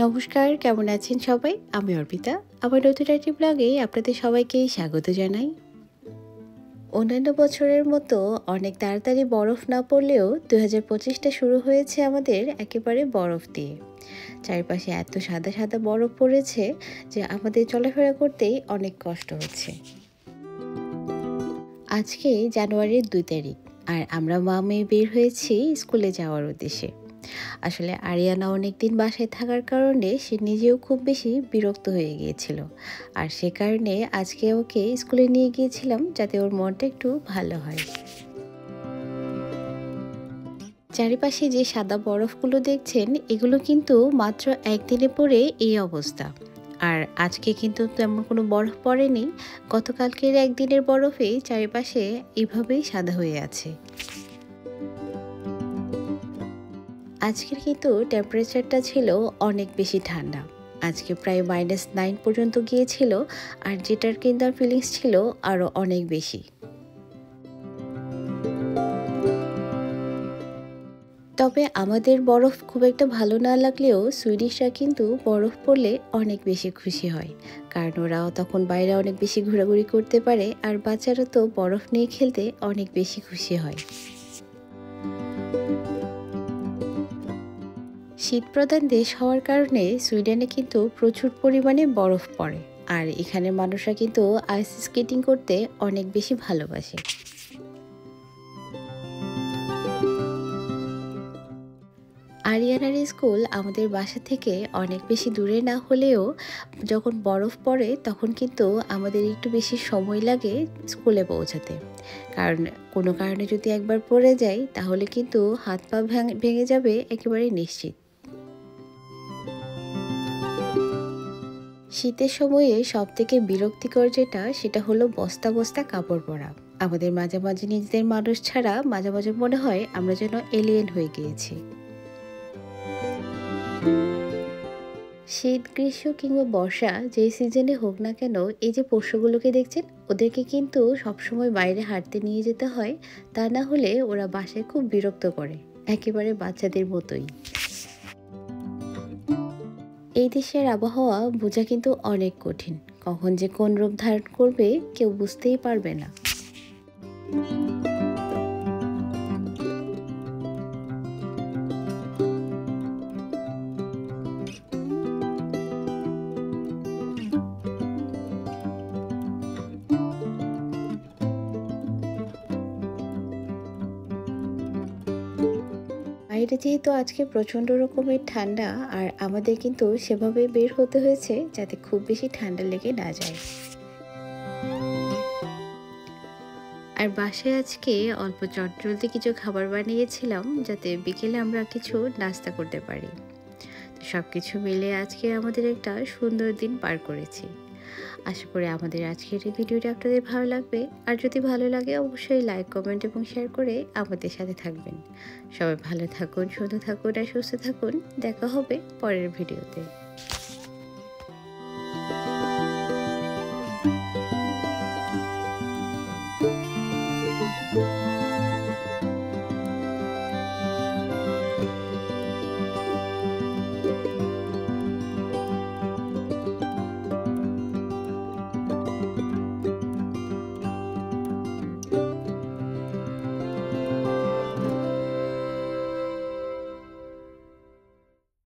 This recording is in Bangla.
নমস্কার, কেমন আছেন সবাই? আমি অর্পিতা। আমার নতুন একটি ব্লগে আপনাদের সবাইকে স্বাগত জানাই। অন্যান্য বছরের মতো অনেক তাড়াতাড়ি বরফ না পড়লেও 2025টা শুরু হয়েছে আমাদের একেবারে বরফ দিয়ে। চারপাশে এত সাদা সাদা বরফ পড়েছে যে আমাদের চলাফেরা করতেই অনেক কষ্ট হচ্ছে। আজকে জানুয়ারির 2 তারিখ, আর আমরা মা মেয়ে বের হয়েছি স্কুলে যাওয়ার উদ্দেশ্যে। আসলে আরিয়ানা অনেকদিন বাসায় থাকার কারণে সে নিজেও খুব বেশি বিরক্ত হয়ে গিয়েছিল, আর সে কারণে আজকে ওকে স্কুলে নিয়ে গিয়েছিলাম যাতে ওর মনটা একটু ভালো হয়। চারিপাশে যে সাদা বরফগুলো দেখছেন, এগুলো কিন্তু মাত্র একদিনে পড়ে এই অবস্থা। আর আজকে কিন্তু তেমন কোনো বরফ পড়েনি। গতকালকের একদিনের বরফেই চারিপাশে এভাবেই সাদা হয়ে আছে। আজকের কিন্তু টেম্পারেচারটা ছিল অনেক বেশি ঠান্ডা। আজকে প্রায় -9 পর্যন্ত গিয়েছিল, আর যেটার কিন্তু ফিলিংস ছিল আরও অনেক বেশি। তবে আমাদের বরফ খুব একটা ভালো না লাগলেও সুইডিশরা কিন্তু বরফ পড়লে অনেক বেশি খুশি হয়, কারণ ওরাও তখন বাইরে অনেক বেশি ঘোরাঘুরি করতে পারে, আর বাচ্চারা তো বরফ নিয়ে খেলতে অনেক বেশি খুশি হয়। শীতপ্রধান দেশ হওয়ার কারণে সুইডেনে কিন্তু প্রচুর পরিমাণে বরফ পড়ে, আর এখানে মানুষরা কিন্তু আইস স্কেটিং করতে অনেক বেশি ভালোবাসে। আরিয়ানার স্কুল আমাদের বাসা থেকে অনেক বেশি দূরে না হলেও যখন বরফ পড়ে তখন কিন্তু আমাদের একটু বেশি সময় লাগে স্কুলে পৌঁছাতে, কারণ কোনো কারণে যদি একবার পড়ে যাই তাহলে কিন্তু হাত পা ভেঙে যাবে একেবারে নিশ্চিত। শীতের সময়ে সবথেকে বিরক্তিকর সেটা হলো বস্তা বস্তা কাপড় পরা। আমাদের মাঝে মাঝে নিজেদের মানুষ ছাড়া মাঝে মাঝে মনে হয় আমরা যেন এলিয়েন হয়ে গিয়েছি। শীত, গ্রীষ্ম কিংবা বর্ষা যেই সিজনে হোক না কেন, এই যে পশুগুলোকে দেখছেন ওদেরকে কিন্তু সবসময় বাইরে হাঁটতে নিয়ে যেতে হয়, তা না হলে ওরা বাসায় খুব বিরক্ত করে, একেবারে বাচ্চাদের মতোই। এই দেশের আবহাওয়া বোঝা কিন্তু অনেক কঠিন, কখন যে কোন রূপ ধারণ করবে কেউ বুঝতেই পারবে না। বাইরে যেহেতু আজকে প্রচণ্ড রকমের ঠান্ডা, আর আমাদের কিন্তু সেভাবে বের হতে হয়েছে যাতে খুব বেশি ঠান্ডা লেগে না যায়। আর বাসায় আজকে অল্প চটজলদি কিছু খাবার বানিয়েছিলাম যাতে বিকেলে আমরা কিছু নাস্তা করতে পারি। সব কিছু মিলে আজকে আমাদের একটা সুন্দর দিন পার করেছি। আশা করি আমাদের আজকের এই ভিডিওটা আপনাদের ভালো লাগবে, আর যদি ভালো লাগে অবশ্যই লাইক, কমেন্ট এবং শেয়ার করে আমাদের সাথে থাকবেন। সবাই ভালো থাকুন, সুন্দর থাকুন আর সুস্থ থাকুন। দেখা হবে পরের ভিডিওতে।